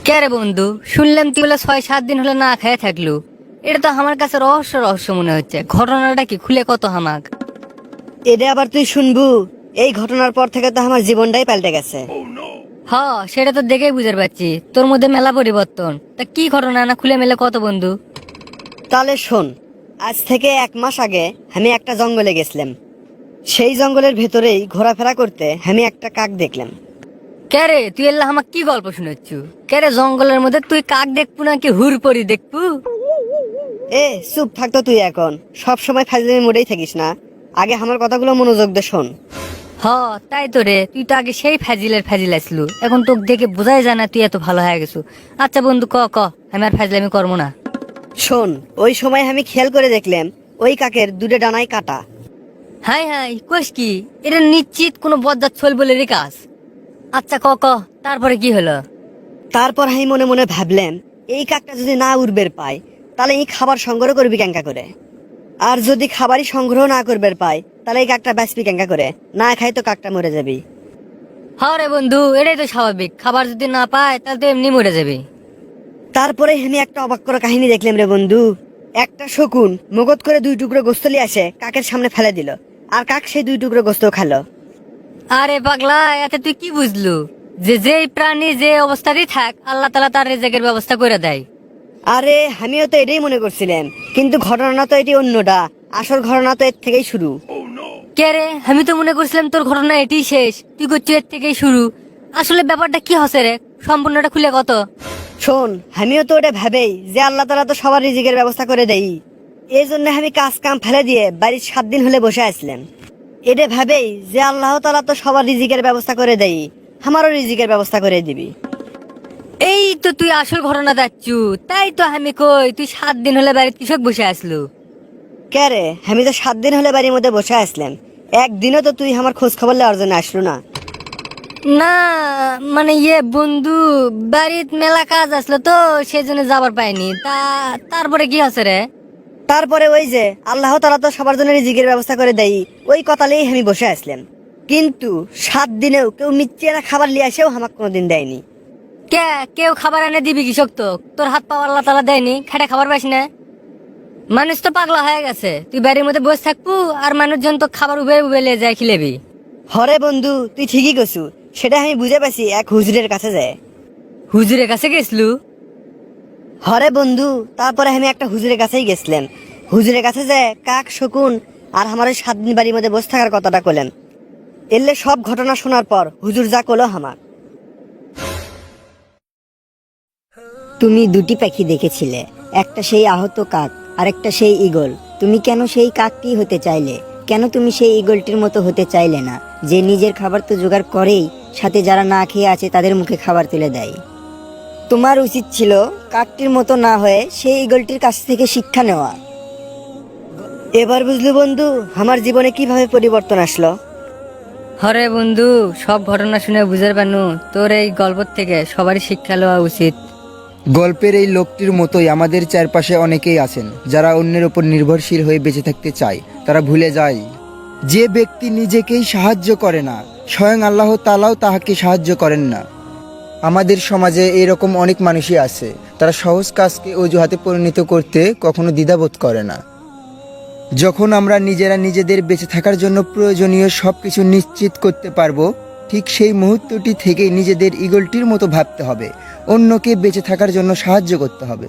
কে রে বন্ধু, শুনলাম তুই বলে 6-7 দিন হলে না খেয়ে থাকলু। এটা তো আমার কাছে রহস্য রহস্য মনে হচ্ছে। ঘটনাটা কি খুলে কত হামাক। এটা আবার তুই শুনবু? এই ঘটনার পর থেকে তো আমার জীবনটাই পাল্টে গেছে। হ, সেটা তো দেখেই বুঝতে পারছি তোর মধ্যে মেলা পরিবর্তন। তা কি ঘটনা না খুলে মেলে কত বন্ধু। তাহলে শোন, আজ থেকে 1 মাস আগে আমি একটা জঙ্গলে গেছিলাম। সেই জঙ্গলের ভেতরেই ঘোরাফেরা করতে আমি একটা কাক দেখলাম। কে রে, তুই এল্লা আমাক কি গল্প শুনেছু? কে রে, জঙ্গলের মধ্যে তুই কাক দেখবু নাকি হুর পরি দেখবু? চুপ থাকতো তুই, এখন সব সময় ফাজলামি মোড়েই থাকিস না। আগে আমার কথাগুলো মনোযোগ দিয়ে শোন। হ, তাই তো রে, তুই তো আগে সেই ফাজিল আসলু, এখন তোকে দেখে বোঝাই যায় না তুই এত ভালো হয়ে গেছু। আচ্ছা বন্ধু, ক আমি আর ফাজলামি করবো না। শোন, ওই সময় আমি খেয়াল করে দেখলাম ওই কাকের দুটো ডানায় কাটা। হাই হাই, কোষ কি? এটা নিশ্চিত কোনো বজ্জাত ছল বলে রে কাজ। আচ্ছা ক তারপরে কি হলো? তারপর আমি মনে মনে ভাবলাম, এই কাকটা যদি না উড়বের পায় তাহলে এই খাবার সংগ্রহ করবি ক্যাঙ্কা করে। আর যদি খাবারই সংগ্রহ না করবের পায় তাহলে এই কাকটা বাঁচবি ক্যাঙ্কা করে। না খাই তো কাকটা মরে যাবি। হ্যাঁ রে বন্ধু, এটাই তো স্বাভাবিক, খাবার যদি না পায় তাহলে তো এমনি মরে যাবে। তারপরে আমি একটা অবাক করা কাহিনী দেখলাম রে বন্ধু। একটা শকুন মগজ করে 2 টুকরো গোস্ত নিয়ে আসে কাকের সামনে ফেলে দিল, আর কাক সেই 2 টুকরো গোস্ত খালো। আরে পাগলা, এতে তুই কি বুঝলু যে যেই প্রাণী যে অবস্থাতেই থাক আল্লাহ তাআলা তার রিজিকের ব্যবস্থা করে দেয়? আরে আমিও তো এটাই মনে করছিলাম, কিন্তু ঘটনা তো এটি অন্যটা। আসল ঘটনা তো এর থেকেই শুরু। কে রে, আমি তো মনে করছিলাম তোর ঘটনা এটি শেষ, তুই করছিস এর থেকেই শুরু। আসলে ব্যাপারটা কি হচ্ছে রে, সম্পূর্ণটা খুলে কত। শোন, আমিও তো ওটা ভাবেই যে আল্লাহ তাআলা তো সবার রিজিকের ব্যবস্থা করে দেই। এই জন্য আমি কাজ কাম ফেলে দিয়ে বাড়ির 7 দিন হলে বসে আসলাম। এটা ভাবেই যে আল্লাহ তাআলা তো সবার রিজিকের ব্যবস্থা করে দেই, আমারও রিজিকের ব্যবস্থা করে দিবি। এই তো তুই আসল ঘটনা যাচ্ছু। তাই তো আমি কই, তুই 7 দিন হলে বাড়িতে কৃষক বসে আসলু। কে রে, আমি তো 7 দিন হলে বাড়ির মধ্যে বসে আসলাম। একদিনও তো তুই আমার খোঁজ খবর নেওয়ার জন্য আসলো না। না মানে বন্ধু, বাড়িত মেলা কাজ আসলো তো সেই জন্য যাবার পাইনি। তারপরে কি আছে রে? তারপরে ওই যে আল্লাহ তাআলা তো সবার জন্য রিজিকের ব্যবস্থা করে দেই, ওই কথালেই আমি বসে আসলাম। কিন্তু 7 দিনেও কেউ মিথ্যে না খাবার নিয়ে আসেও আমাকে কোনোদিন দেয়নি। কে কেউ খাবার এনে দিবি কৃষক? তো তোর হাত পা আল্লাহ তাআলা দেয়নি, খেটে খাবার পাইস না? মানুষ তো পাগলা হয়ে গেছে, তুই বাড়ির মধ্যে বসে থাকবো আর মানুষজন তো খাবার উবে উবে লিয়ে যায় খিলেবি। হরে বন্ধু, তুই ঠিকই কছু, সেটা আমি বুঝে পাইছি এক হুজুরের কাছে যায়। হুজুরের কাছে গেছলু? হরে বন্ধু, তারপরে আমি একটা হুজুরের কাছেই গেছিলাম। হুজুরের কাছে যায় কাক শকুন আর আমার ওই 7 দিন বাড়ির মধ্যে বসে থাকার কথাটা কইলেন। এলে সব ঘটনা শোনার পর হুজুর যা কলো আমার। তুমি 2টি পাখি দেখেছিলে, একটা সেই আহত কাক আর একটা সেই ঈগল। তুমি কেন সেই কাকটি হতে চাইলে? কেন তুমি সেই ঈগলটির মতো হতে চাইলে না, যে নিজের খাবার তো জোগাড় করেই, সাথে যারা না খেয়ে আছে তাদের মুখে খাবার তুলে দেয়? তোমার উচিত ছিল কাকটির মতো না হয়ে সেই ঈগলটির কাছ থেকে শিক্ষা নেওয়া। এবার বুঝলি বন্ধু আমার জীবনে কিভাবে পরিবর্তন আসলো? হরে বন্ধু, সব ঘটনা শুনে বুঝতে পারনু তোর এই গল্প থেকে সবারই শিক্ষা লওয়া উচিত। গল্পের এই লোকটির মতোই আমাদের চারপাশে অনেকেই আছেন যারা অন্যের উপর নির্ভরশীল হয়ে বেঁচে থাকতে চায়। তারা ভুলে যায় যে ব্যক্তি নিজেকেই সাহায্য করে না, স্বয়ং আল্লাহ তাআলাও তাহাকে সাহায্য করেন না। আমাদের সমাজে এরকম অনেক মানুষই আছে, তারা সহজ কাজকে অজুহাতে পরিণত করতে কখনো দ্বিধাবোধ করে না। যখন আমরা নিজেরা নিজেদের বেঁচে থাকার জন্য প্রয়োজনীয় সবকিছু নিশ্চিত করতে পারবো, ঠিক সেই মুহূর্তটি থেকেই নিজেদের ঈগলটির মতো ভাবতে হবে, অন্যকে বেঁচে থাকার জন্য সাহায্য করতে হবে।